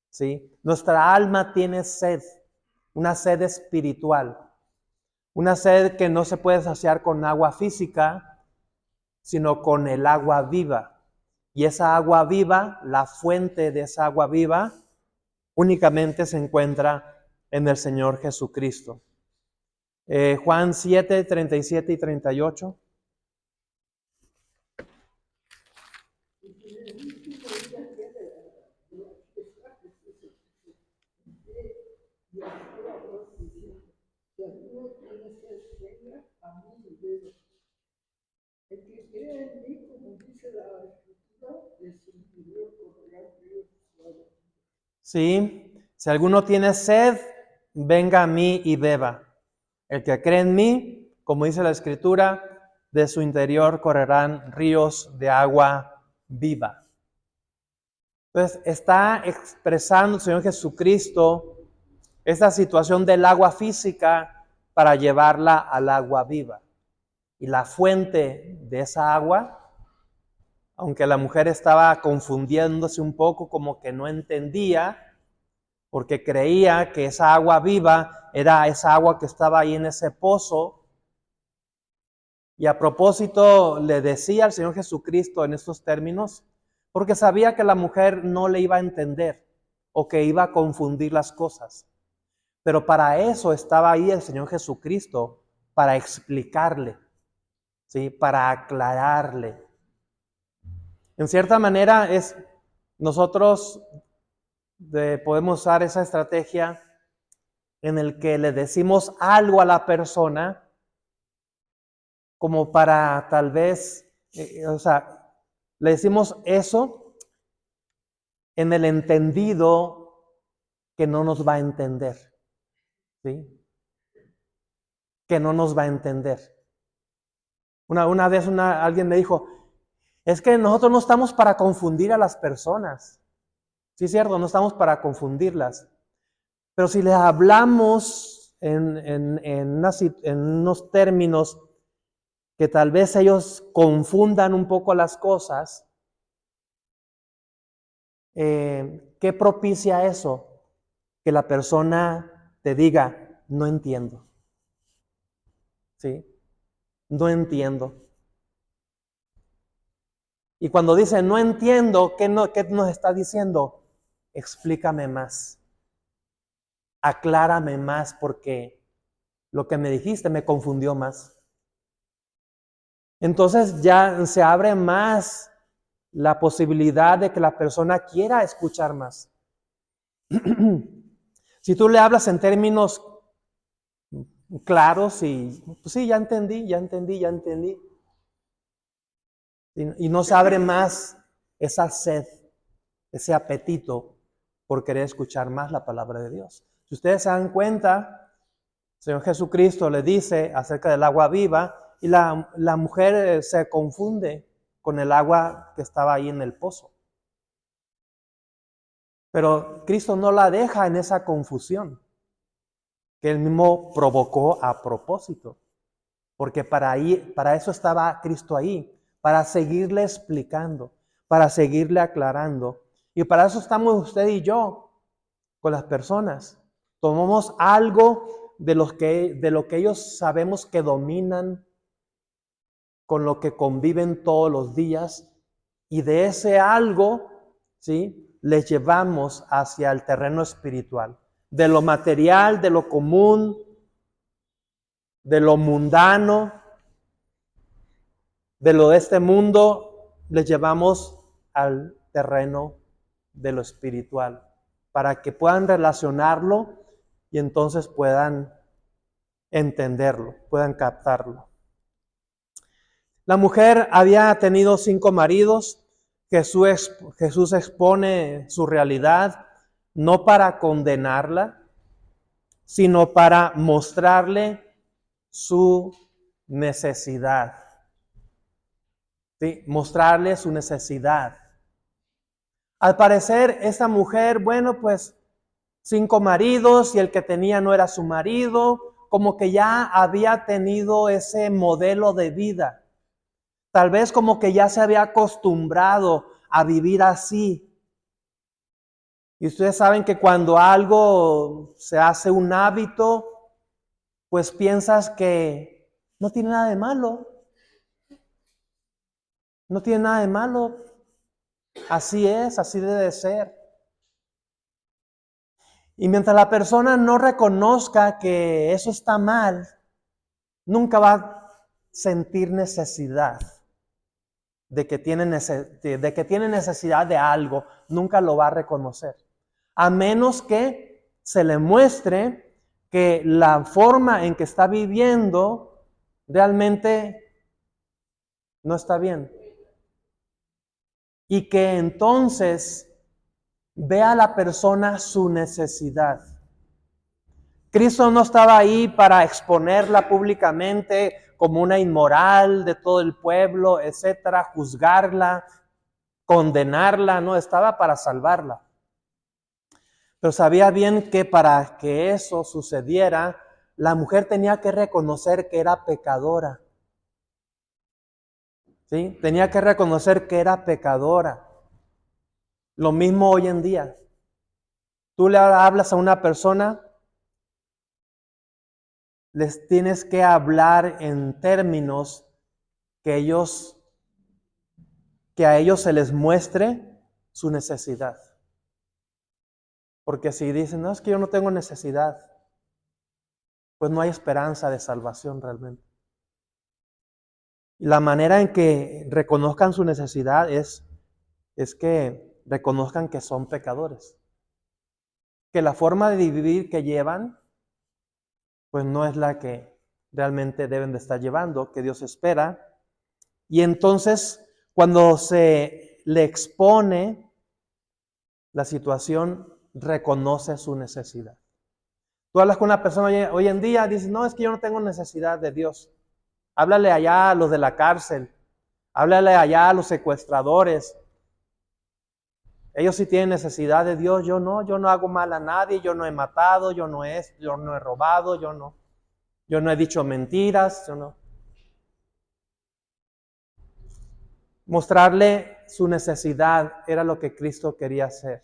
¿sí? Nuestra alma tiene sed, una sed espiritual, una sed que no se puede saciar con agua física, sino con el agua viva. Y esa agua viva, la fuente de esa agua viva, únicamente se encuentra en el Señor Jesucristo. Juan 7:37 y 38. a mí y beba. El que crea en mí, como dice la Escritura, de su interior correrán ríos de agua. ¿Sí? Si alguno tiene sed, venga a mí y beba. El que cree en mí, como dice la Escritura, de su interior correrán ríos de agua viva. Entonces, está expresando el Señor Jesucristo esta situación del agua física para llevarla al agua viva. Y la fuente de esa agua, aunque la mujer estaba confundiéndose un poco, como que no entendía, porque creía que esa agua viva era esa agua que estaba ahí en ese pozo. Y a propósito le decía al Señor Jesucristo en estos términos, porque sabía que la mujer no le iba a entender o que iba a confundir las cosas. Pero para eso estaba ahí el Señor Jesucristo, para explicarle, ¿sí? Para aclararle. En cierta manera nosotros podemos usar esa estrategia en el que le decimos algo a la persona como para tal vez, le decimos eso en el entendido que no nos va a entender, ¿sí? Que no nos va a entender. Una vez alguien me dijo, es que nosotros no estamos para confundir a las personas. Sí, es cierto, no estamos para confundirlas. Pero si les hablamos en unos términos que tal vez ellos confundan un poco las cosas, ¿qué propicia eso? Que la persona te diga, no entiendo. ¿Sí? No entiendo. Y cuando dice, no entiendo, ¿qué nos está diciendo? Explícame más. Aclárame más porque lo que me dijiste me confundió más. Entonces ya se abre más la posibilidad de que la persona quiera escuchar más. Si tú le hablas en términos claros y, pues sí, ya entendí. Y no se abre más esa sed, ese apetito por querer escuchar más la palabra de Dios. Si ustedes se dan cuenta, el Señor Jesucristo le dice acerca del agua viva y la mujer se confunde con el agua que estaba ahí en el pozo. Pero Cristo no la deja en esa confusión que Él mismo provocó a propósito. Porque para eso estaba Cristo ahí, para seguirle explicando, para seguirle aclarando. Y para eso estamos usted y yo con las personas. Tomamos algo de lo que ellos sabemos que dominan, con lo que conviven todos los días, y de ese algo, ¿sí?, les llevamos hacia el terreno espiritual. De lo material, de lo común, de lo mundano, de lo de este mundo, les llevamos al terreno de lo espiritual, para que puedan relacionarlo y entonces puedan entenderlo, puedan captarlo. La mujer había tenido 5 maridos. Jesús expone su realidad no para condenarla, sino para mostrarle su necesidad. ¿Sí? Mostrarle su necesidad. Al parecer, esta mujer, bueno, pues 5 maridos y el que tenía no era su marido, como que ya había tenido ese modelo de vida. Tal vez como que ya se había acostumbrado a vivir así. Y ustedes saben que cuando algo se hace un hábito, pues piensas que no tiene nada de malo. No tiene nada de malo. Así es, así debe de ser. Y mientras la persona no reconozca que eso está mal, nunca va a sentir necesidad de que tiene necesidad de algo, nunca lo va a reconocer. A menos que se le muestre que la forma en que está viviendo realmente no está bien. Y que entonces vea a la persona su necesidad. Cristo no estaba ahí para exponerla públicamente como una inmoral de todo el pueblo, etcétera, juzgarla, condenarla, no, estaba para salvarla. Pero sabía bien que para que eso sucediera, la mujer tenía que reconocer que era pecadora. ¿Sí? Tenía que reconocer que era pecadora. Lo mismo hoy en día. Tú le hablas a una persona, les tienes que hablar en términos que a ellos se les muestre su necesidad. Porque si dicen, no, es que yo no tengo necesidad, pues no hay esperanza de salvación realmente. Y la manera en que reconozcan su necesidad es que reconozcan que son pecadores. Que la forma de vivir que llevan, pues no es la que realmente deben de estar llevando, que Dios espera. Y entonces, cuando se le expone la situación, reconoce su necesidad. Tú hablas con una persona hoy en día, dices, no, es que yo no tengo necesidad de Dios. Háblale allá a los de la cárcel, háblale allá a los secuestradores. Ellos sí tienen necesidad de Dios, yo no hago mal a nadie, yo no he matado, yo no he robado, yo no he dicho mentiras, yo no. Mostrarle su necesidad era lo que Cristo quería hacer.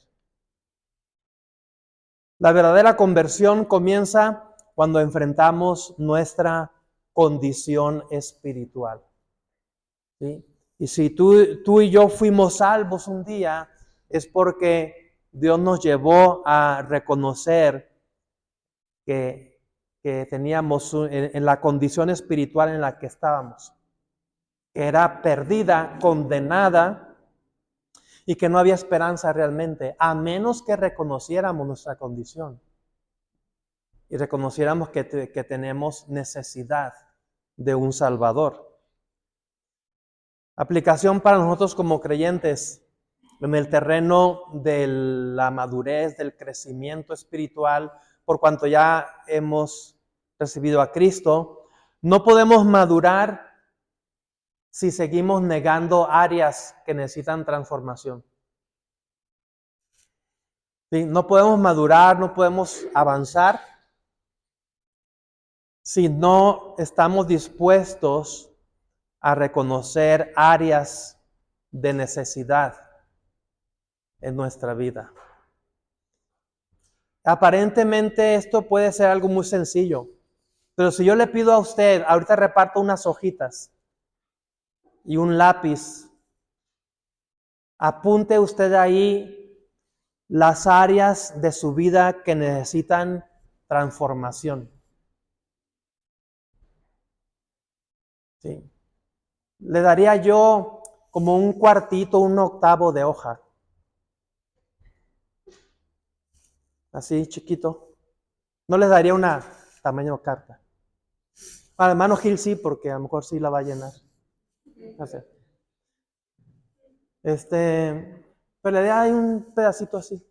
La verdadera conversión comienza cuando enfrentamos nuestra condición espiritual. ¿Sí? Y si tú y yo fuimos salvos un día, es porque Dios nos llevó a reconocer que teníamos en la condición espiritual en la que estábamos, que era perdida, condenada, y que no había esperanza realmente, a menos que reconociéramos nuestra condición y reconociéramos que tenemos necesidad de un Salvador. Aplicación para nosotros como creyentes en el terreno de la madurez, del crecimiento espiritual, por cuanto ya hemos recibido a Cristo. No podemos madurar si seguimos negando áreas que necesitan transformación. ¿Sí? No podemos madurar, no podemos avanzar si no estamos dispuestos a reconocer áreas de necesidad en nuestra vida. Aparentemente esto puede ser algo muy sencillo, pero si yo le pido a usted, ahorita reparto unas hojitas y un lápiz, apunte usted ahí las áreas de su vida que necesitan transformación. ¿Sí? Le daría yo como un cuartito, un octavo de hoja. Así, chiquito. No les daría una tamaño carta. Al hermano Gil sí, porque a lo mejor sí la va a llenar. Así. Pero le daría un pedacito así.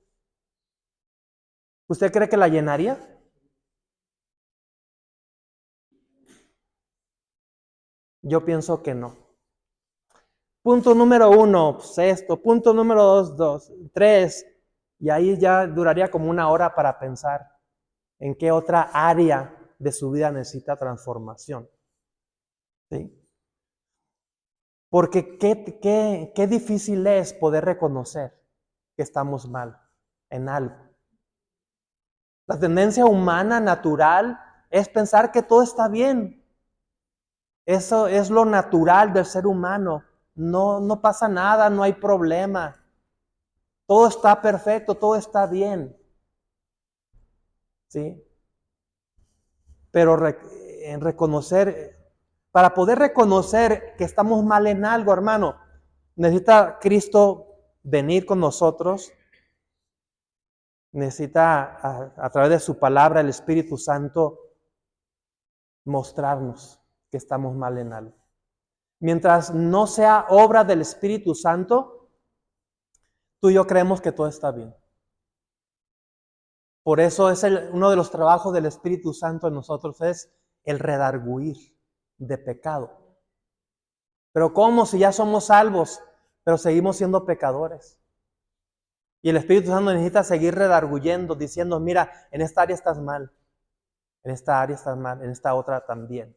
¿Usted cree que la llenaría? Yo pienso que no. Punto número 1, pues esto. Punto número 2, 3. Y ahí ya duraría como una hora para pensar en qué otra área de su vida necesita transformación. ¿Sí? Porque qué difícil es poder reconocer que estamos mal en algo. La tendencia humana natural es pensar que todo está bien. Eso es lo natural del ser humano. No pasa nada, no hay problema. Todo está perfecto, todo está bien. ¿Sí? Pero en reconocer, para poder reconocer que estamos mal en algo, hermano, necesita Cristo venir con nosotros. Necesita a través de su palabra, el Espíritu Santo, mostrarnos que estamos mal en algo. Mientras no sea obra del Espíritu Santo, tú y yo creemos que todo está bien. Por eso es uno de los trabajos del Espíritu Santo en nosotros es el redarguir de pecado. Pero ¿cómo si ya somos salvos, pero seguimos siendo pecadores? Y el Espíritu Santo necesita seguir redarguyendo, diciendo, mira, en esta área estás mal, en esta área estás mal, en esta otra también.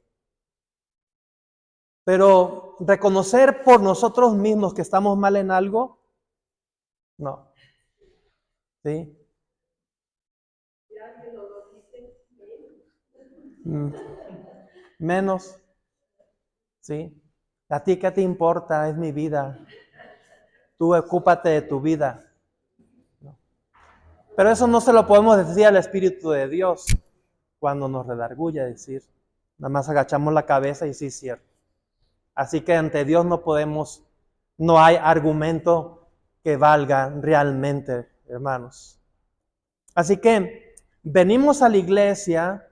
Pero reconocer por nosotros mismos que estamos mal en algo, no. ¿Sí? Menos. ¿Sí? ¿A ti qué te importa? Es mi vida. Tú ocúpate de tu vida. ¿No? Pero eso no se lo podemos decir al Espíritu de Dios cuando nos redarguye, decir, nada más agachamos la cabeza y sí es cierto. Así que ante Dios no hay argumento que valga realmente, hermanos. Así que venimos a la iglesia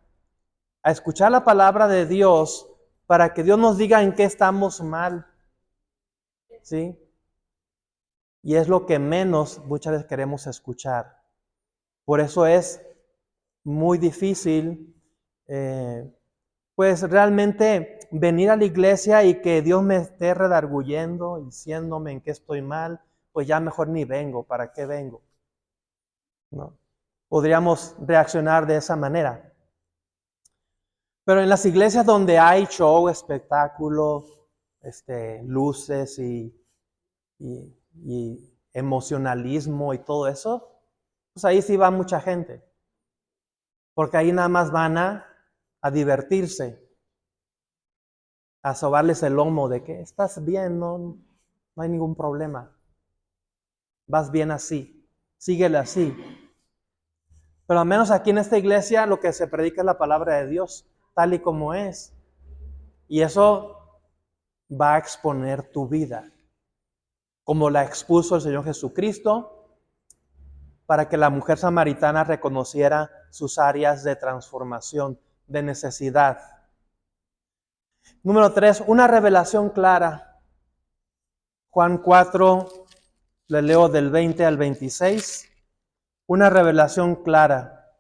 a escuchar la palabra de Dios para que Dios nos diga en qué estamos mal. ¿Sí? Y es lo que menos muchas veces queremos escuchar. Por eso es muy difícil, pues realmente venir a la iglesia y que Dios me esté redarguyendo, diciéndome en qué estoy mal, pues ya mejor ni vengo, ¿para qué vengo? ¿No? Podríamos reaccionar de esa manera. Pero en las iglesias donde hay show, espectáculo, luces y emocionalismo y todo eso, pues ahí sí va mucha gente. Porque ahí nada más van a divertirse, a sobarles el lomo de que estás bien, no hay ningún problema. Vas bien así, síguele así. Pero al menos aquí en esta iglesia lo que se predica es la palabra de Dios, tal y como es. Y eso va a exponer tu vida, como la expuso el Señor Jesucristo, para que la mujer samaritana reconociera sus áreas de transformación, de necesidad. Número 3, una revelación clara. Juan 4, le leo del 20 al 26. Una revelación clara.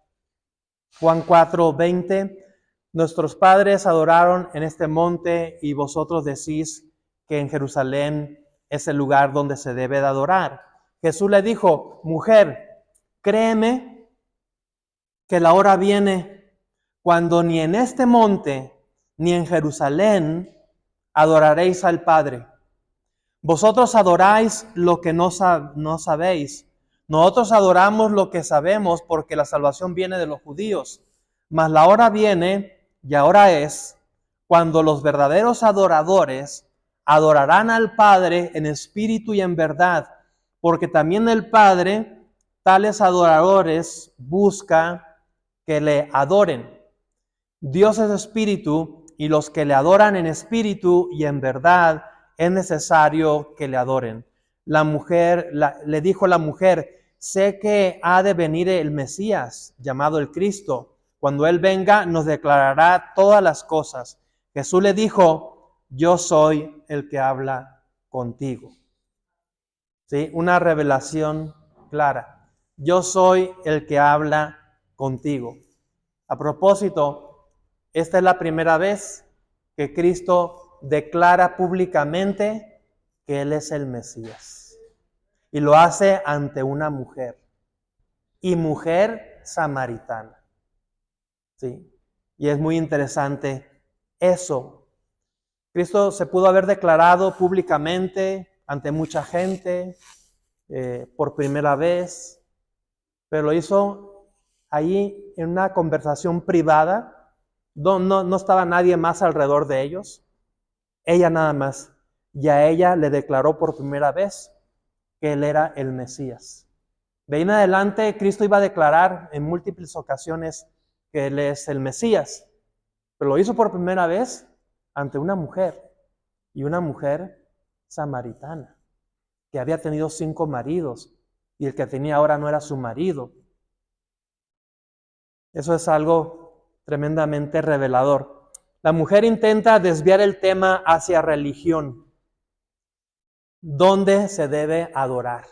Juan 4, 20. Nuestros padres adoraron en este monte y vosotros decís que en Jerusalén es el lugar donde se debe de adorar. Jesús le dijo, mujer, créeme que la hora viene cuando ni en este monte ni en Jerusalén adoraréis al Padre. Vosotros adoráis lo que no sabéis. Nosotros adoramos lo que sabemos porque la salvación viene de los judíos. Mas la hora viene, y ahora es, cuando los verdaderos adoradores adorarán al Padre en espíritu y en verdad, porque también el Padre, tales adoradores, busca que le adoren. Dios es espíritu, y los que le adoran en espíritu y en verdad, es necesario que le adoren. La mujer, le dijo la mujer, sé que ha de venir el Mesías, llamado el Cristo. Cuando Él venga, nos declarará todas las cosas. Jesús le dijo, yo soy el que habla contigo. ¿Sí? Una revelación clara. Yo soy el que habla contigo. A propósito, esta es la primera vez que Cristo declara públicamente que Él es el Mesías. Y lo hace ante una mujer. Y mujer samaritana. ¿Sí? Y es muy interesante eso. Cristo se pudo haber declarado públicamente ante mucha gente por primera vez, pero lo hizo ahí en una conversación privada. No estaba nadie más alrededor de ellos. Ella nada más. Y a ella le declaró por primera vez que Él era el Mesías. De ahí en adelante, Cristo iba a declarar en múltiples ocasiones que Él es el Mesías. Pero lo hizo por primera vez ante una mujer. Y una mujer samaritana, que había tenido 5 maridos. Y el que tenía ahora no era su marido. Eso es algo tremendamente revelador. La mujer intenta desviar el tema hacia religión, donde se debe adorar,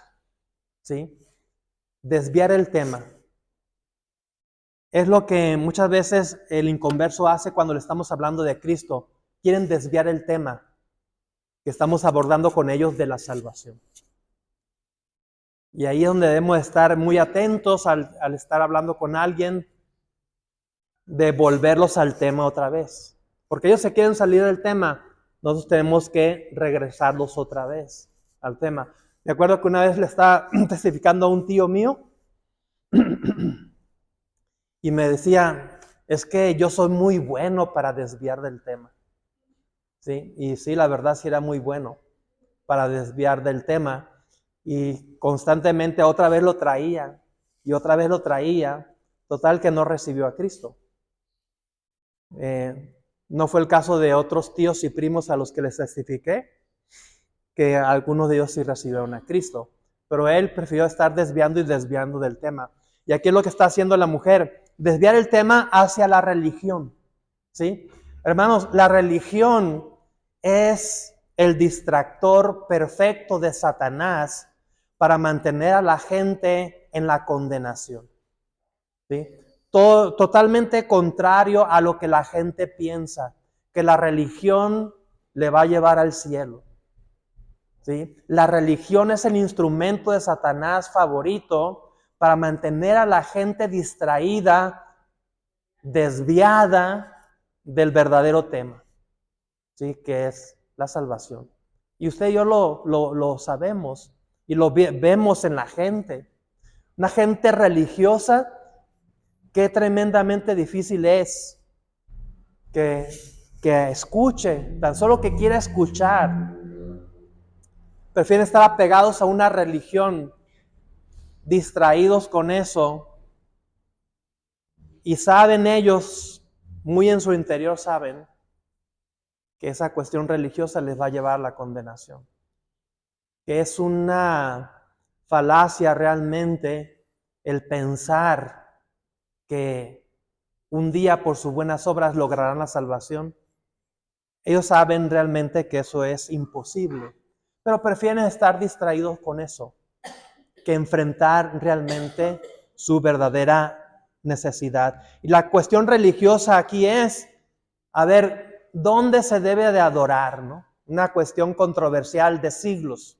¿sí? Desviar el tema. Es lo que muchas veces el inconverso hace cuando le estamos hablando de Cristo. Quieren desviar el tema que estamos abordando con ellos de la salvación. Y ahí es donde debemos estar muy atentos al estar hablando con alguien, de volverlos al tema otra vez. Porque ellos se quieren salir del tema, nosotros tenemos que regresarlos otra vez al tema. Me acuerdo que una vez le estaba testificando a un tío mío y me decía, es que yo soy muy bueno para desviar del tema. ¿Sí? Y sí, la verdad sí era muy bueno para desviar del tema. Y constantemente otra vez lo traía y otra vez lo traía. Total que no recibió a Cristo. No fue el caso de otros tíos y primos a los que les testifiqué, que algunos de ellos sí recibieron a Cristo. Pero él prefirió estar desviando y desviando del tema. Y aquí es lo que está haciendo la mujer, desviar el tema hacia la religión. ¿Sí? Hermanos, la religión es el distractor perfecto de Satanás para mantener a la gente en la condenación. ¿Sí? Totalmente contrario a lo que la gente piensa, que la religión le va a llevar al cielo. ¿Sí? La religión es el instrumento de Satanás favorito para mantener a la gente distraída, desviada del verdadero tema, ¿sí? Que es la salvación. Y usted y yo lo sabemos y lo vemos en la gente. Una gente religiosa, qué tremendamente difícil es que escuche, tan solo que quiera escuchar. Prefieren estar apegados a una religión, distraídos con eso, y saben ellos, muy en su interior saben, que esa cuestión religiosa les va a llevar a la condenación. Que es una falacia realmente el pensar que un día por sus buenas obras lograrán la salvación. Ellos saben realmente que eso es imposible, pero prefieren estar distraídos con eso que enfrentar realmente su verdadera necesidad. Y la cuestión religiosa aquí es, a ver, ¿dónde se debe de adorar, no? Una cuestión controversial de siglos.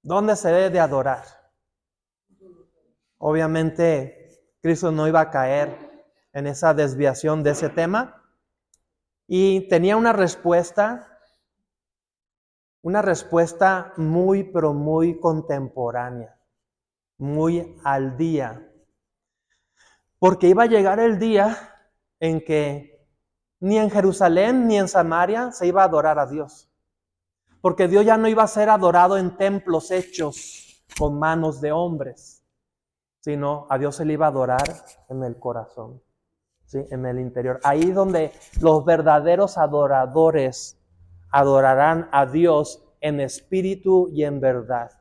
¿Dónde se debe de adorar? Obviamente, Cristo no iba a caer en esa desviación de ese tema. Y tenía una respuesta muy, pero muy contemporánea, muy al día. Porque iba a llegar el día en que ni en Jerusalén ni en Samaria se iba a adorar a Dios. Porque Dios ya no iba a ser adorado en templos hechos con manos de hombres, sino a Dios se le iba a adorar en el corazón, ¿sí? En el interior. Ahí donde los verdaderos adoradores adorarán a Dios en espíritu y en verdad.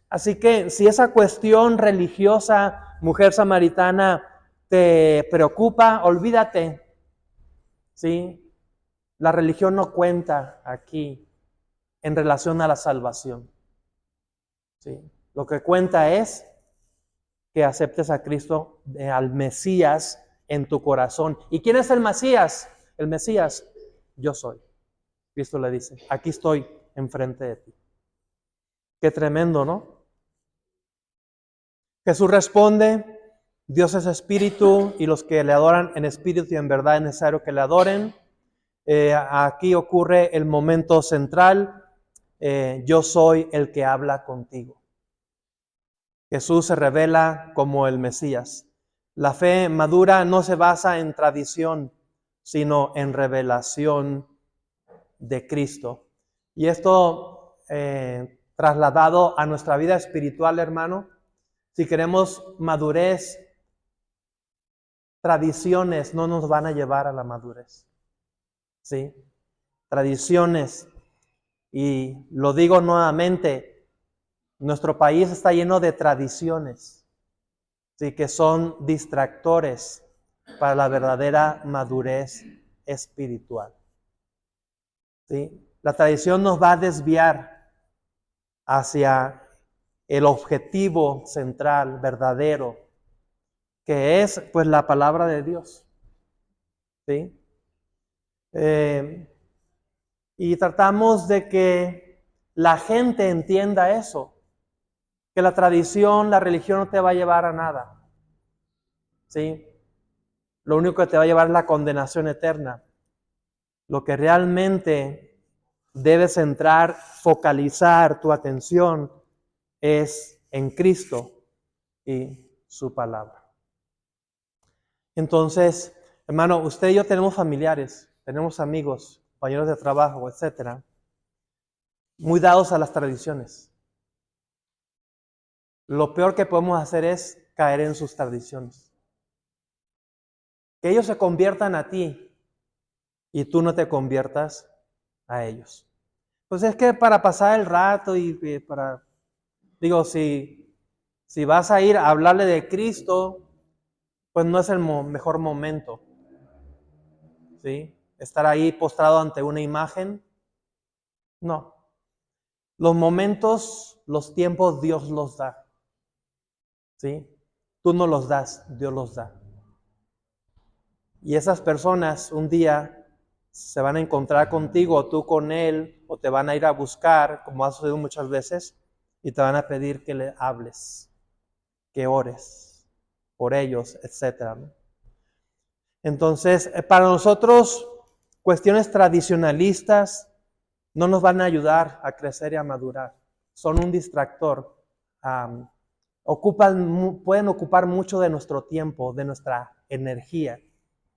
Así que si esa cuestión religiosa, mujer samaritana, te preocupa, olvídate, ¿sí? La religión no cuenta aquí en relación a la salvación, ¿sí? Lo que cuenta es que aceptes a Cristo, al Mesías, en tu corazón. ¿Y quién es el Mesías? El Mesías, yo soy. Cristo le dice, aquí estoy enfrente de ti. Qué tremendo, ¿no? Jesús responde, Dios es espíritu y los que le adoran en espíritu y en verdad es necesario que le adoren. Aquí ocurre el momento central, yo soy el que habla contigo. Jesús se revela como el Mesías. La fe madura no se basa en tradición, sino en revelación de Cristo. Y esto trasladado a nuestra vida espiritual, hermano, si queremos madurez, tradiciones no nos van a llevar a la madurez. ¿Sí? Tradiciones. Y lo digo nuevamente, nuestro país está lleno de tradiciones, ¿sí? Que son distractores para la verdadera madurez espiritual. ¿Sí? La tradición nos va a desviar hacia el objetivo central, verdadero, que es pues la palabra de Dios. ¿Sí? Y tratamos de que la gente entienda eso, que la tradición, la religión no te va a llevar a nada. ¿Sí? Lo único que te va a llevar es la condenación eterna. Lo que realmente debes centrar, focalizar tu atención es en Cristo y su palabra. Entonces, hermano, usted y yo tenemos familiares, tenemos amigos, compañeros de trabajo, etcétera, muy dados a las tradiciones. Lo peor que podemos hacer es caer en sus tradiciones. Que ellos se conviertan a ti y tú no te conviertas a ellos. Pues es que para pasar el rato y para, digo, si vas a ir a hablarle de Cristo, pues no es el mejor momento, ¿sí? Estar ahí postrado ante una imagen, no. Los momentos, los tiempos, Dios los da, ¿sí? Tú no los das, Dios los da. Y esas personas un día se van a encontrar contigo, o tú con él, o te van a ir a buscar, como ha sucedido muchas veces, y te van a pedir que le hables, que ores por ellos, etc. Entonces, para nosotros, cuestiones tradicionalistas no nos van a ayudar a crecer y a madurar. Son un distractor. Pueden ocupar mucho de nuestro tiempo, de nuestra energía,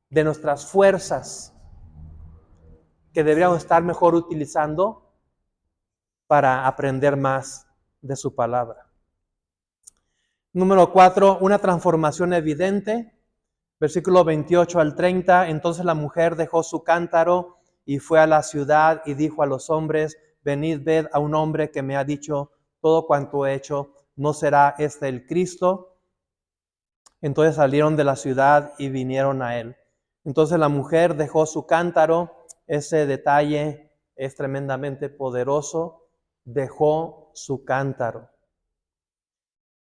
de nuestras fuerzas, que deberíamos estar mejor utilizando para aprender más de su palabra. Número 4, una transformación evidente. Versículo 28 al 30, entonces la mujer dejó su cántaro y fue a la ciudad y dijo a los hombres, venid, ved a un hombre que me ha dicho todo cuanto he hecho, ¿no será este el Cristo? Entonces salieron de la ciudad y vinieron a él. Entonces la mujer dejó su cántaro, ese detalle es tremendamente poderoso, dejó su cántaro.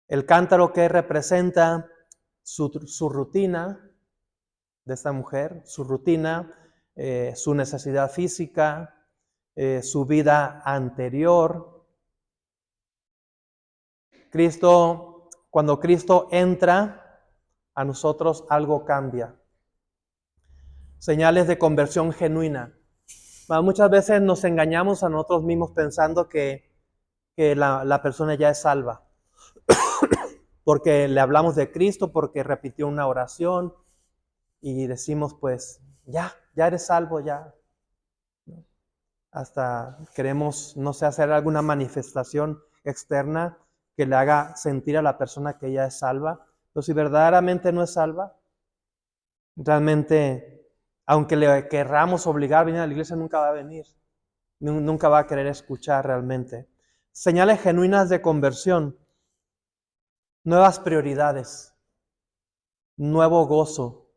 El cántaro que representa su rutina de esta mujer, su rutina, su necesidad física, su vida anterior. Cuando Cristo entra a nosotros, algo cambia. Señales de conversión genuina. Muchas veces nos engañamos a nosotros mismos pensando que la persona ya es salva. Porque le hablamos de Cristo, porque repitió una oración y decimos, pues, ya eres salvo, ya. Hasta queremos, no sé, hacer alguna manifestación externa que le haga sentir a la persona que ella es salva. Pero si verdaderamente no es salva, realmente, aunque le querramos obligar a venir a la iglesia, nunca va a venir. Nunca va a querer escuchar realmente. Señales genuinas de conversión. Nuevas prioridades, nuevo gozo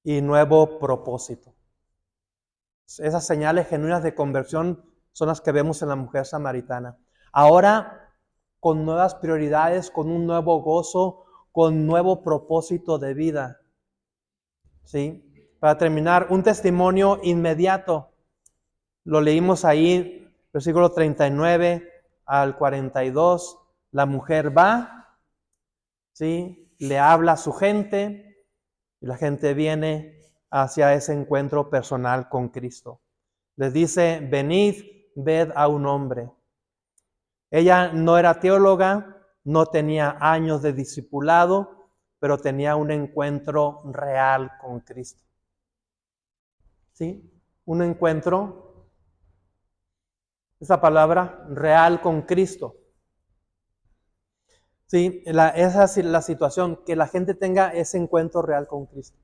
y nuevo propósito. Esas señales genuinas de conversión son las que vemos en la mujer samaritana. Ahora, con nuevas prioridades, con un nuevo gozo, con nuevo propósito de vida. ¿Sí? Para terminar, un testimonio inmediato. Lo leímos ahí, versículo 39 al 42. La mujer va, ¿sí? Le habla a su gente y la gente viene hacia ese encuentro personal con Cristo. Les dice, venid, ved a un hombre. Ella no era teóloga, no tenía años de discipulado, pero tenía un encuentro real con Cristo. ¿Sí? Un encuentro, esa palabra, real con Cristo. Sí, esa es la situación, que la gente tenga ese encuentro real con Cristo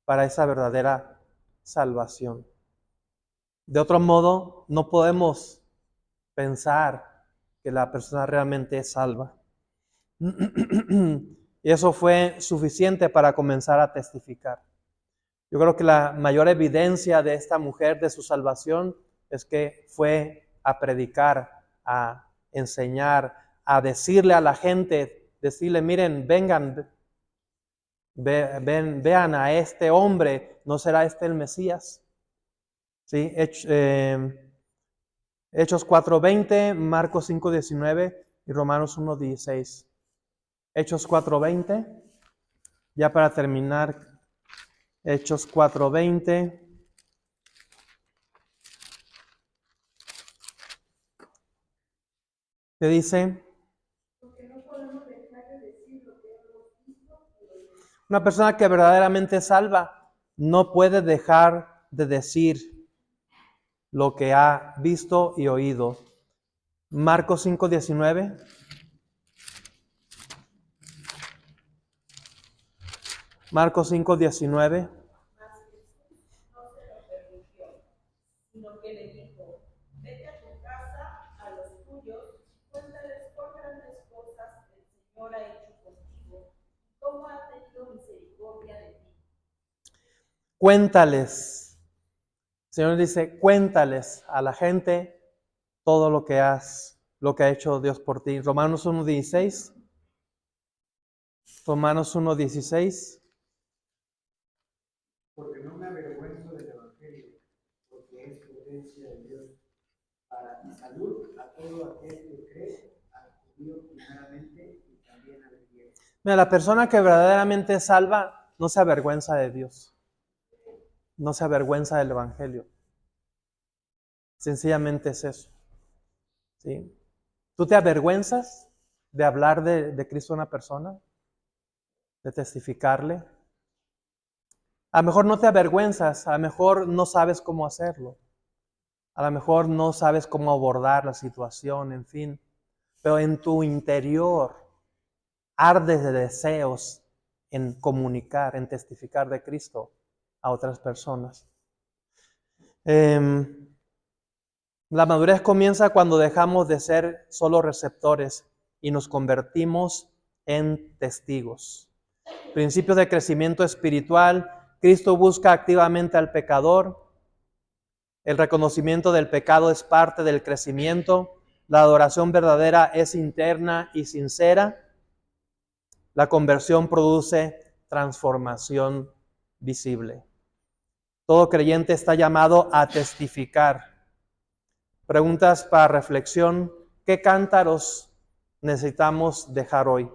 para esa verdadera salvación. De otro modo, no podemos pensar que la persona realmente es salva. Y Y eso fue suficiente para comenzar a testificar. Yo creo que la mayor evidencia de esta mujer, de su salvación, es que fue a predicar, a enseñar, a decirle a la gente, decirle, miren, vengan, vean a este hombre, ¿no será este el Mesías? ¿Sí? Hechos 4:20, Marcos 5:19 y Romanos 1:16. Hechos 4:20, ya para terminar, Hechos 4:20. ¿Qué dice? Una persona que verdaderamente es salva no puede dejar de decir lo que ha visto y oído. Marcos 5:19. Marcos 5:19. Sino que le dijo, vete a tu casa, a los tuyos, cuéntales cuán grandes cosas el Señor ha hecho contigo, y cómo ha tenido misericordia de ti. Cuéntales. El Señor dice, cuéntales a la gente todo lo que ha hecho Dios por ti. Romanos 1:16. Romanos 1:16. Porque no me avergüenzo del Evangelio, porque es potencia de Dios para salud a todo aquel que cree, al judío primeramente y también al griego. Mira, la persona que verdaderamente es salva no se avergüenza de Dios. No se avergüenza del Evangelio. Sencillamente es eso. ¿Sí? ¿Tú te avergüenzas de hablar de Cristo a una persona? ¿De testificarle? A lo mejor no te avergüenzas, a lo mejor no sabes cómo hacerlo. A lo mejor no sabes cómo abordar la situación, en fin. Pero en tu interior ardes de deseos en comunicar, en testificar de Cristo a otras personas. La madurez comienza cuando dejamos de ser solo receptores y nos convertimos en testigos. Principios de crecimiento espiritual. Cristo busca activamente al pecador. El reconocimiento del pecado es parte del crecimiento. La adoración verdadera es interna y sincera. La conversión produce transformación visible. Todo creyente está llamado a testificar. Preguntas para reflexión. ¿Qué cántaros necesitamos dejar hoy?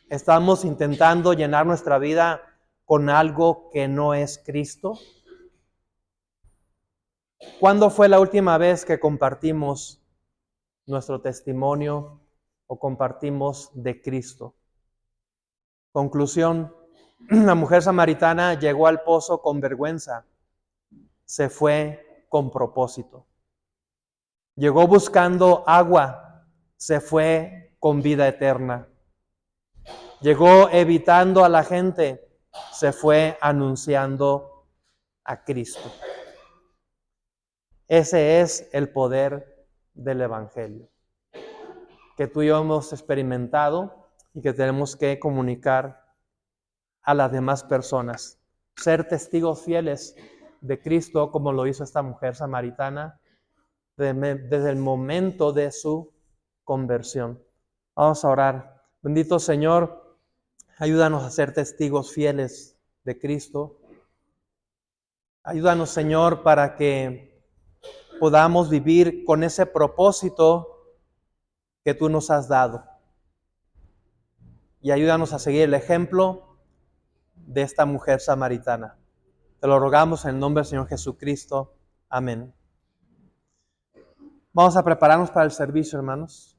¿Estamos intentando llenar nuestra vida con algo que no es Cristo? ¿Cuándo fue la última vez que compartimos nuestro testimonio o compartimos de Cristo? Conclusión. La mujer samaritana llegó al pozo con vergüenza. Se fue con propósito. Llegó buscando agua. Se fue con vida eterna. Llegó evitando a la gente. Se fue anunciando a Cristo. Ese es el poder del Evangelio, que tú y yo hemos experimentado y que tenemos que comunicar a las demás personas. Ser testigos fieles de Cristo, como lo hizo esta mujer samaritana, desde el momento de su conversión. Vamos a orar. Bendito Señor, ayúdanos a ser testigos fieles de Cristo. Ayúdanos, Señor, para que podamos vivir con ese propósito que tú nos has dado. Y ayúdanos a seguir el ejemplo de esta mujer samaritana. Te lo rogamos en el nombre del Señor Jesucristo. Amén. Vamos a prepararnos para el servicio, hermanos.